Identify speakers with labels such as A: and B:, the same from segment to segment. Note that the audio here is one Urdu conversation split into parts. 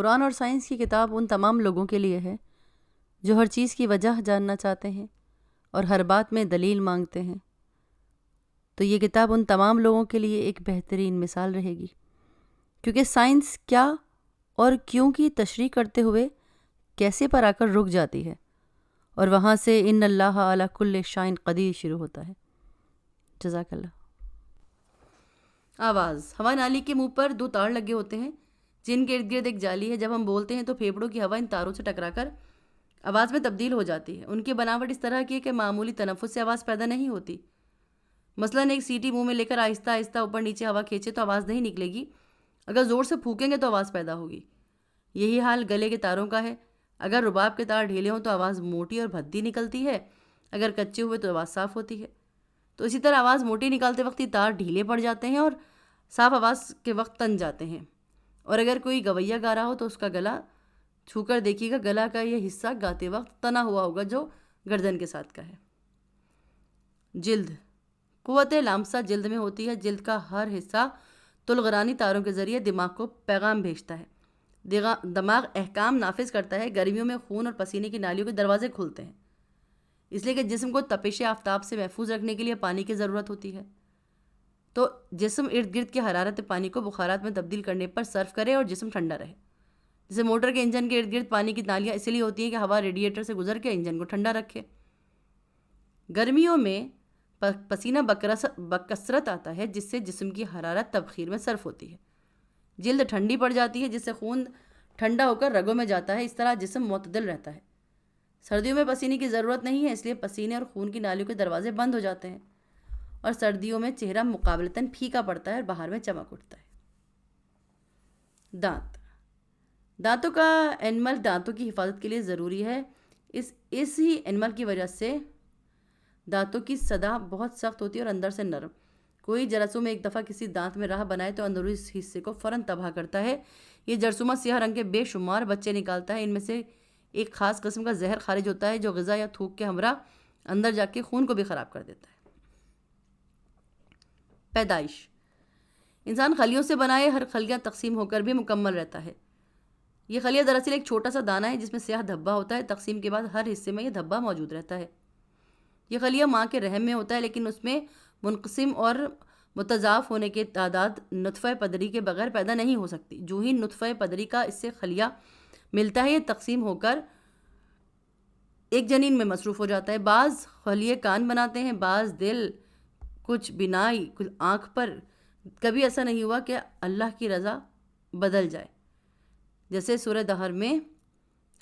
A: قرآن اور سائنس کی کتاب ان تمام لوگوں کے لیے ہے جو ہر چیز کی وجہ جاننا چاہتے ہیں اور ہر بات میں دلیل مانگتے ہیں۔ تو یہ کتاب ان تمام لوگوں کے لیے ایک بہترین مثال رہے گی، کیونکہ سائنس کیا اور کیوں کی تشریح کرتے ہوئے کیسے پر آ کر رک جاتی ہے، اور وہاں سے ان اللہ علی کل شیء قدیر شروع ہوتا ہے۔ جزاک اللہ۔ آواز۔ ہوا نالی کے منہ پر 2 تار لگے ہوتے ہیں جن کے ارد گرد ایک جالی ہے۔ جب ہم بولتے ہیں تو پھیپھڑوں کی ہوا ان تاروں سے ٹکرا کر آواز میں تبدیل ہو جاتی ہے۔ ان کی بناوٹ اس طرح کی ہے کہ معمولی تنفس سے آواز پیدا نہیں ہوتی۔ مثلاً ایک سیٹی منہ میں لے کر آہستہ آہستہ اوپر نیچے ہوا کھینچے تو آواز نہیں نکلے گی، اگر زور سے پھونکیں گے تو آواز پیدا ہوگی۔ یہی حال گلے کے تاروں کا ہے۔ اگر رباب کے تار ڈھیلے ہوں تو آواز موٹی اور بھدی نکلتی ہے، اگر کچے ہوئے تو آواز صاف ہوتی ہے۔ تو اسی طرح آواز موٹی نکالتے وقت یہ تار ڈھیلے پڑ جاتے ہیں اور صاف آواز کے وقت تن جاتے ہیں۔ اور اگر کوئی گویا گا رہا ہو تو اس کا گلا چھو کر دیکھیے گا، گلا کا یہ حصہ گاتے وقت تنا ہوا ہوگا جو گردن کے ساتھ کا ہے۔ جلد۔ قوت لامسہ جلد میں ہوتی ہے۔ جلد کا ہر حصہ تلغرانی تاروں کے ذریعے دماغ کو پیغام بھیجتا ہے۔ دماغ احکام نافذ کرتا ہے۔ گرمیوں میں خون اور پسینے کی نالیوں کے دروازے کھلتے ہیں، اس لیے کہ جسم کو تپش آفتاب سے محفوظ رکھنے کے لیے پانی کی ضرورت ہوتی ہے۔ تو جسم ارد گرد کی حرارت پانی کو بخارات میں تبدیل کرنے پر صرف کرے اور جسم ٹھنڈا رہے۔ جیسے موٹر کے انجن کے ارد گرد پانی کی نالیاں اس لیے ہوتی ہیں کہ ہوا ریڈیٹر سے گزر کے انجن کو ٹھنڈا رکھے۔ گرمیوں میں پسینہ بکثرت آتا ہے جس سے جسم کی حرارت تبخیر میں صرف ہوتی ہے۔ جلد ٹھنڈی پڑ جاتی ہے جس سے خون ٹھنڈا ہو کر رگوں میں جاتا ہے، اس طرح جسم معتدل رہتا ہے۔ سردیوں میں پسینے کی ضرورت نہیں ہے، اس لیے پسینے اور خون کی نالیوں کے دروازے بند ہو جاتے ہیں، اور سردیوں میں چہرہ مقابلتاً پھیکا پڑتا ہے اور باہر میں چمک اٹھتا ہے۔ دانت۔ دانتوں کا اینمل دانتوں کی حفاظت کے لیے ضروری ہے۔ اس ہی اینمل کی وجہ سے دانتوں کی صدا بہت سخت ہوتی ہے اور اندر سے نرم۔ کوئی جراثیم ایک دفعہ کسی دانت میں راہ بنائے تو اندرونی حصے کو فوراً تباہ کرتا ہے۔ یہ جرثومہ سیاہ رنگ کے بے شمار بچے نکالتا ہے۔ ان میں سے ایک خاص قسم کا زہر خارج ہوتا ہے جو غذا یا تھوک کے ہمراہ اندر جا کے خون کو بھی خراب کر دیتا ہے۔ پیدائش۔ انسان خلیوں سے بنائے ہر خلیہ تقسیم ہو کر بھی مکمل رہتا ہے۔ یہ خلیہ دراصل ایک چھوٹا سا دانہ ہے جس میں سیاہ دھبا ہوتا ہے۔ تقسیم کے بعد ہر حصے میں یہ دھبا موجود رہتا ہے۔ یہ خلیہ ماں کے رحم میں ہوتا ہے، لیکن اس میں منقسم اور متضاعف ہونے کے تعداد نطفہ پدری کے بغیر پیدا نہیں ہو سکتی۔ جو ہی نطفہ پدری کا اس سے خلیہ ملتا ہے یہ تقسیم ہو کر ایک جنین میں مصروف ہو جاتا ہے۔ بعض خلیے کان بناتے ہیں، بعض دل، کچھ بینائی، کچھ آنکھ پر۔ کبھی ایسا نہیں ہوا کہ اللہ کی رضا بدل جائے۔ جیسے سورہ دہر میں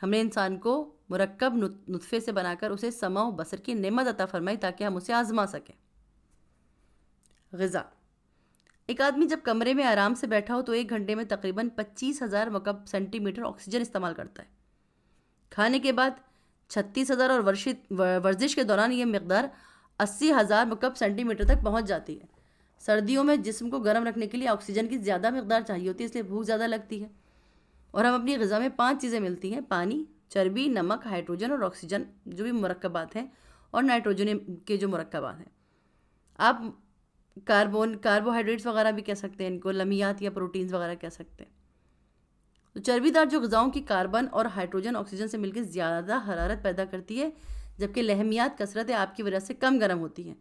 A: ہم نے انسان کو مرکب نطفے سے بنا کر اسے سمع و بصر کی نعمت عطا فرمائی تاکہ ہم اسے آزما سکیں۔ غذا۔ ایک آدمی جب کمرے میں آرام سے بیٹھا ہو تو 1 گھنٹے میں تقریباً 25,000 مکعب سینٹی میٹر آکسیجن استعمال کرتا ہے۔ کھانے کے بعد 36,000 اور ورزش کے دوران یہ مقدار 80,000 مکعب سینٹی میٹر تک پہنچ جاتی ہے۔ سردیوں میں جسم کو گرم رکھنے کے لیے آکسیجن کی زیادہ مقدار چاہیے ہوتی ہے، اس لیے بھوک زیادہ لگتی ہے۔ اور ہم اپنی غذا میں 5 چیزیں ملتی ہیں: پانی، چربی، نمک، ہائیڈروجن اور آکسیجن جو بھی مرکبات ہیں، اور نائٹروجن کے جو مرکبات ہیں۔ آپ کاربوہائیڈریٹس وغیرہ بھی کہہ سکتے ہیں، ان کو لمیات یا پروٹینز وغیرہ کہہ سکتے ہیں۔ تو چربی دار جو غذاؤں کی کاربن اور ہائیڈروجن آکسیجن سے مل کے زیادہ حرارت پیدا کرتی ہے، جبکہ لحمیات کثرت آپ کی وجہ سے کم گرم ہوتی ہیں۔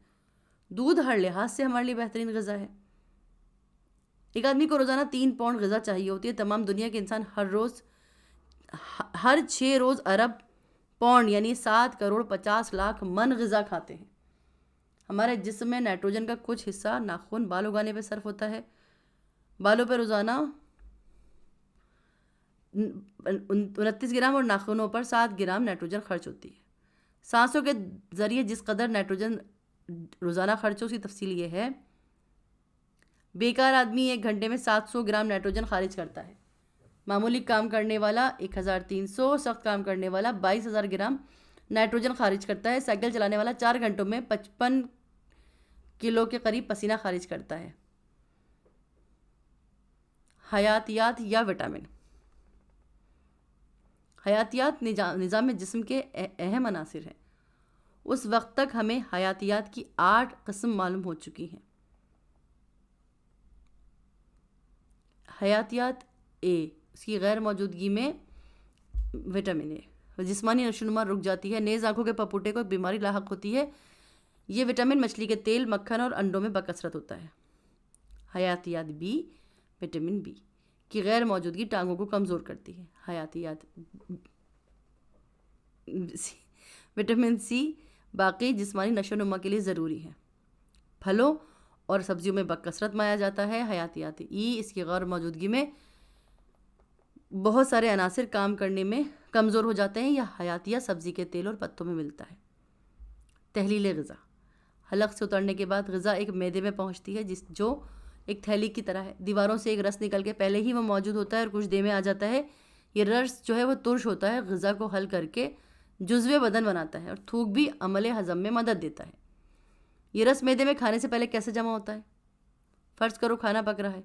A: دودھ ہر لحاظ سے ہمارے لیے بہترین غذا ہے۔ ایک آدمی کو روزانہ 3 پاؤنڈ غذا چاہیے ہوتی ہے۔ تمام دنیا کے انسان ہر 6 روز ارب پاؤنڈ یعنی 7 کروڑ 50 لاکھ من غذا کھاتے ہیں۔ ہمارے جسم میں نائٹروجن کا کچھ حصہ ناخن بال اگانے پہ صرف ہوتا ہے۔ بالوں پہ روزانہ 29 گرام اور ناخنوں پر 7 گرام نائٹروجن خرچ ہوتی ہے۔ سانسوں کے ذریعے جس قدر نائٹروجن روزانہ خرچ ہو اس کی تفصیل یہ ہے: بیکار آدمی 1 گھنٹے میں 700 گرام نائٹروجن خارج کرتا ہے۔ معمولی کام کرنے والا 1300، سخت کام کرنے والا 22,000 گرام نائٹروجن خارج کرتا ہے۔ سائیکل چلانے والا 4 گھنٹوں میں 55 کلو کے قریب پسینہ خارج کرتا ہے۔ حیاتیات یا وٹامن۔ حیاتیات نظام جسم کے اہم عناصر ہیں۔ اس وقت تک ہمیں حیاتیات کی 8 قسم معلوم ہو چکی ہیں۔ حیاتیات: اے اس کی غیر موجودگی میں وٹامن اے، جسمانی نشوونما رک جاتی ہے، نیز آنکھوں کے پپوٹے کو ایک بیماری لاحق ہوتی ہے۔ یہ وٹامن مچھلی کے تیل، مکھن اور انڈوں میں بکثرت ہوتا ہے۔ حیاتیات بی، وٹامن بی کی غیر موجودگی ٹانگوں کو کمزور کرتی ہے۔ حیاتیات وٹامن سی باقی جسمانی نشوونما کے لیے ضروری ہے۔ پھلوں اور سبزیوں میں بکثرت پایا جاتا ہے۔ حیاتیات ای، اس کی غیر موجودگی میں بہت سارے عناصر کام کرنے میں کمزور ہو جاتے ہیں۔ یہ حیاتیہ سبزی کے تیل اور پتوں میں ملتا ہے۔ تحلیل غذا، حلق سے اترنے کے بعد غذا ایک معدے میں پہنچتی ہے جو ایک تھیلی کی طرح ہے۔ دیواروں سے ایک رس نکل کے پہلے ہی وہ موجود ہوتا ہے اور کچھ دیر میں آ جاتا ہے۔ یہ رس جو ہے وہ ترش ہوتا ہے، غذا کو حل کر کے جزوِ بدن بناتا ہے اور تھوک بھی عمل ہضم میں مدد دیتا ہے۔ یہ رس معدے میں کھانے سے پہلے کیسے جمع ہوتا ہے؟ فرض کرو کھانا پک رہا ہے،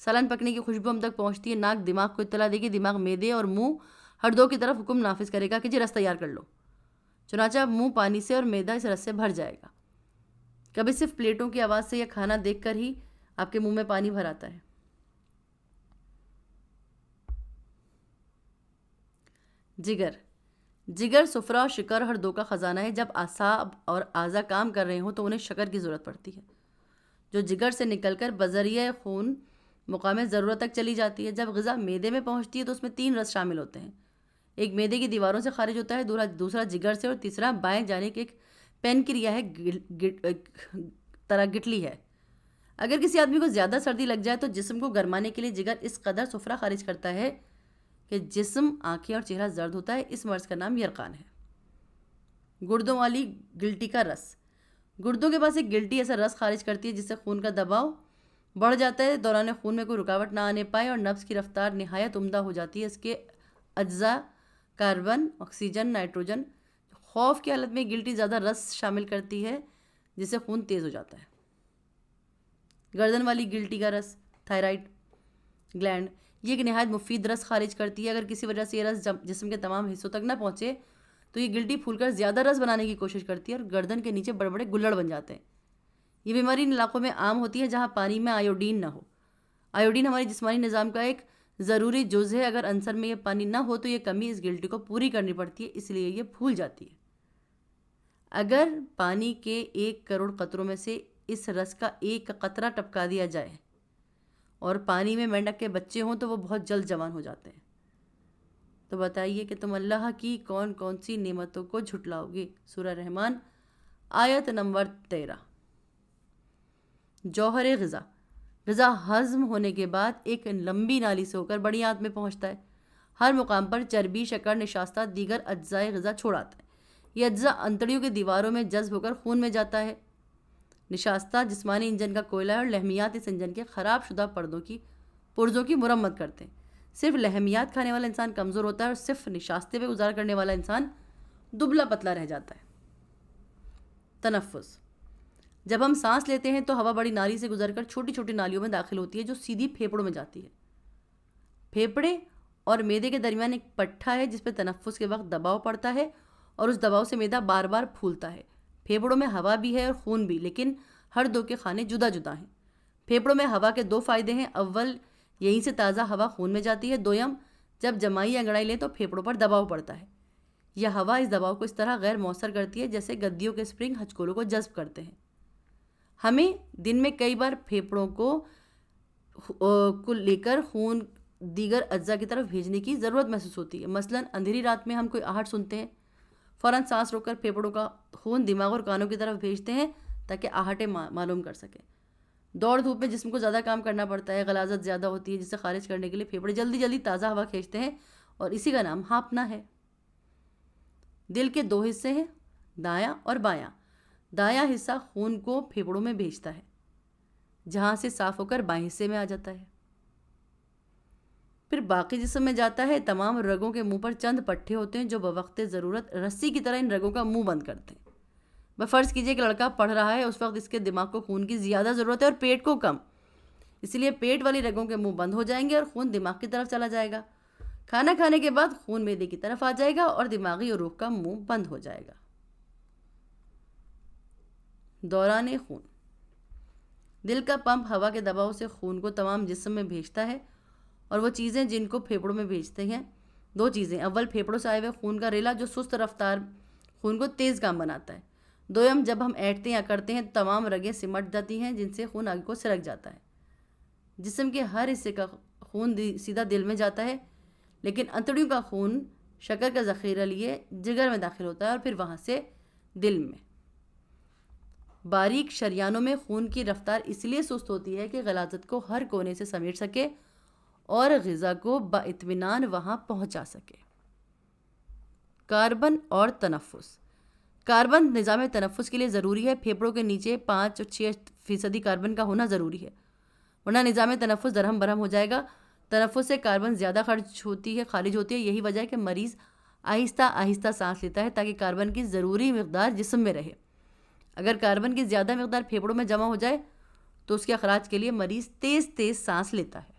A: سالن پکنے کی خوشبو ہم تک پہنچتی ہے، ناک دماغ کو اطلاع دے گی، دماغ معدے اور منہ ہر دو کی طرف حکم نافذ کرے گا کہ جی رس تیار کر لو۔ چنانچہ منہ پانی سے اور معدہ اس رس سے بھر جائے گا۔ کبھی صرف پلیٹوں کی آواز سے یا کھانا دیکھ کر ہی آپ کے منہ میں پانی بھر آتا ہے۔ جگر صفرہ اور شکر ہر دو کا خزانہ ہے۔ جب اعصاب اور اعضاء کام کر رہے ہوں تو انہیں شکر کی ضرورت پڑتی ہے، جو جگر سے نکل کر بذریعہ خون مقام ضرورت تک چلی جاتی ہے۔ جب غذا معدے میں پہنچتی ہے تو اس میں 3 رس شامل ہوتے ہیں۔ ایک معدے کی دیواروں سے خارج ہوتا ہے، دوسرا جگر سے، اور تیسرا بائیں جانب ایک پینکریا ہے، طرح گٹلی ہے۔ اگر کسی آدمی کو زیادہ سردی لگ جائے تو جسم کو گرمانے کے لیے جگر اس قدر صفرہ خارج کرتا ہے کہ جسم، آنکھیں اور چہرہ زرد ہوتا ہے۔ اس مرض کا نام یرقان ہے۔ گردوں والی گلٹی کا رس، گردوں کے پاس ایک گلٹی ایسا رس خارج کرتی ہے جس سے خون کا دباؤ بڑھ جاتا ہے، دوران خون میں کوئی رکاوٹ نہ آنے پائے اور نبض کی رفتار نہایت عمدہ ہو جاتی ہے۔ اس کے اجزاء کاربن، آکسیجن، نائٹروجن۔ خوف کی حالت میں گلٹی زیادہ رس شامل کرتی ہے جس سے خون تیز ہو جاتا ہے۔ گردن والی گلٹی کا رس، تھائرائیڈ گلینڈ، یہ ایک نہایت مفید رس خارج کرتی ہے۔ اگر کسی وجہ سے یہ رس جسم کے تمام حصوں تک نہ پہنچے تو یہ گلٹی پھول کر زیادہ رس بنانے کی کوشش کرتی ہے اور گردن کے نیچے بڑے بڑے گلڑ بن جاتے ہیں۔ یہ بیماری ان علاقوں میں عام ہوتی ہے جہاں پانی میں آیوڈین نہ ہو۔ آیوڈین ہمارے جسمانی نظام کا ایک ضروری جز ہے۔ اگر عنصر میں یہ پانی نہ ہو تو یہ کمی اس گلٹی کو پوری کرنی پڑتی ہے، اس لیے یہ پھول جاتی ہے۔ اگر پانی کے 1 کروڑ قطروں میں سے اس رس کا 1 قطرہ ٹپکا دیا جائے اور پانی میں مینڈک کے بچے ہوں تو وہ بہت جلد جوان ہو جاتے ہیں۔ تو بتائیے کہ تم اللہ کی کون کون سی نعمتوں کو جھٹلاؤ گے؟ سورہ رحمان آیت نمبر 13۔ جوہر غذا، غذا ہضم ہونے کے بعد ایک لمبی نالی سے ہو کر بڑی آنت میں پہنچتا ہے۔ ہر مقام پر چربی، شکر، نشاستہ، دیگر اجزائے غذا چھوڑ آتا ہے۔ یہ اجزاء انتڑیوں کی دیواروں میں جذب ہو کر خون میں جاتا ہے۔ نشاستہ جسمانی انجن کا کوئلہ ہے اور لحمیات اس انجن کے خراب شدہ پرزوں کی مرمت کرتے ہیں۔ صرف لحمیات کھانے والا انسان کمزور ہوتا ہے اور صرف نشاستے پہ گزار کرنے والا انسان دبلا پتلا رہ جاتا ہے۔ تنفس، جب ہم سانس لیتے ہیں تو ہوا بڑی نالی سے گزر کر چھوٹی چھوٹی نالیوں میں داخل ہوتی ہے جو سیدھی پھیپھڑوں میں جاتی ہے۔ پھیپھڑے اور معدے کے درمیان ایک پٹھا ہے جس پہ تنفس کے وقت دباؤ پڑتا ہے اور اس دباؤ سے معدہ بار بار پھولتا ہے۔ پھیپھڑوں میں ہوا بھی ہے اور خون بھی، لیکن ہر دو کے خانے جدا جدا ہیں۔ پھیپھڑوں میں ہوا کے 2 فائدے ہیں۔ اول، یہیں سے تازہ ہوا خون میں جاتی ہے۔ دوم، جب جمائی انگڑائی لیں تو پھیپھڑوں پر دباؤ پڑتا ہے۔ یہ ہوا اس دباؤ کو اس طرح غیر مؤثر کرتی ہے جیسے گدیوں کے اسپرنگ ہچکولوں کو جذب کرتے ہیں۔ ہمیں دن میں کئی بار پھیپھڑوں کو لے کر خون دیگر اجزاء کی طرف بھیجنے کی ضرورت محسوس ہوتی ہے۔ مثلاً اندھیری رات میں ہم کوئی آہٹ سنتے ہیں، فوراً سانس روک کر پھیپھڑوں کا خون دماغ اور کانوں کی طرف بھیجتے ہیں تاکہ آہٹیں معلوم کر سکیں۔ دوڑ دھوپ میں جسم کو زیادہ کام کرنا پڑتا ہے، غلاظت زیادہ ہوتی ہے جسے خارج کرنے کے لیے پھیپھڑے جلدی جلدی تازہ ہوا کھینچتے ہیں اور اسی کا نام ہانپنا ہے۔ دل کے 2 حصے ہیں، دایاں اور بایاں۔ دایاں حصہ خون کو پھیپھڑوں میں بھیجتا ہے جہاں سے صاف ہو کر بائیں حصے میں آ جاتا ہے، پھر باقی جسم میں جاتا ہے۔ تمام رگوں کے منہ پر چند پٹھے ہوتے ہیں جو بوقت ضرورت رسی کی طرح ان رگوں کا منہ بند کرتے ہیں۔ فرض کیجئے کہ لڑکا پڑھ رہا ہے، اس وقت اس کے دماغ کو خون کی زیادہ ضرورت ہے اور پیٹ کو کم، اس لیے پیٹ والی رگوں کے منہ بند ہو جائیں گے اور خون دماغ کی طرف چلا جائے گا۔ کھانا کھانے کے بعد خون معدے کی طرف آ جائے گا اور دماغی عروق کا منہ بند ہو جائے گا۔ دوران خون، دل کا پمپ ہوا کے دباؤ سے خون کو تمام جسم میں بھیجتا ہے اور وہ چیزیں جن کو پھیپھڑوں میں بھیجتے ہیں، 2 چیزیں: اول پھیپھڑوں سے آئے ہوئے خون کا ریلا جو سست رفتار خون کو تیز کام بناتا ہے، دوم جب ہم ایٹھتے یا کرتے ہیں تمام رگیں سمٹ جاتی ہیں جن سے خون آگے کو سرک جاتا ہے۔ جسم کے ہر حصے کا خون سیدھا دل میں جاتا ہے، لیکن انتڑیوں کا خون شکر کا ذخیرہ لیے جگر میں داخل ہوتا ہے اور پھر وہاں سے دل میں۔ باریک شریانوں میں خون کی رفتار اس لیے سست ہوتی ہے کہ غلاظت کو ہر کونے سے سمیٹ سکے اور غذا کو باطمینان وہاں پہنچا سکے۔ کاربن اور تنفس۔ کاربن نظام تنفس کے لیے ضروری ہے۔ پھیپھڑوں کے نیچے 5 اور 6% کاربن کا ہونا ضروری ہے، ورنہ نظام تنفس درہم برہم ہو جائے گا۔ تنفس سے کاربن زیادہ خارج ہوتی ہے، یہی وجہ ہے کہ مریض آہستہ آہستہ سانس لیتا ہے تاکہ کاربن کی ضروری مقدار جسم میں رہے۔ اگر کاربن کی زیادہ مقدار پھیپھڑوں میں جمع ہو جائے تو اس کے اخراج کے لیے مریض تیز تیز سانس لیتا ہے۔